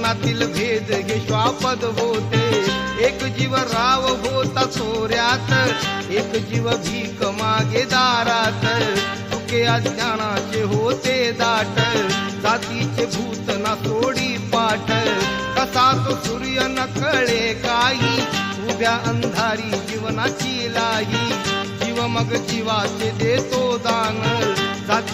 जीवनातील भेद हे श्वापद होते. एक जीव राव होता चोऱ्यात, एक जीव भीक मागे दारात. तुके अज्ञानाचे होते दाट, जातीचे भूत ना सोडी पाठ. कसा तो सूर्य न कळे काही, उभ्या अंधारी जीवनाची लाई. जीव मग जीवाचे देतो दान, जाती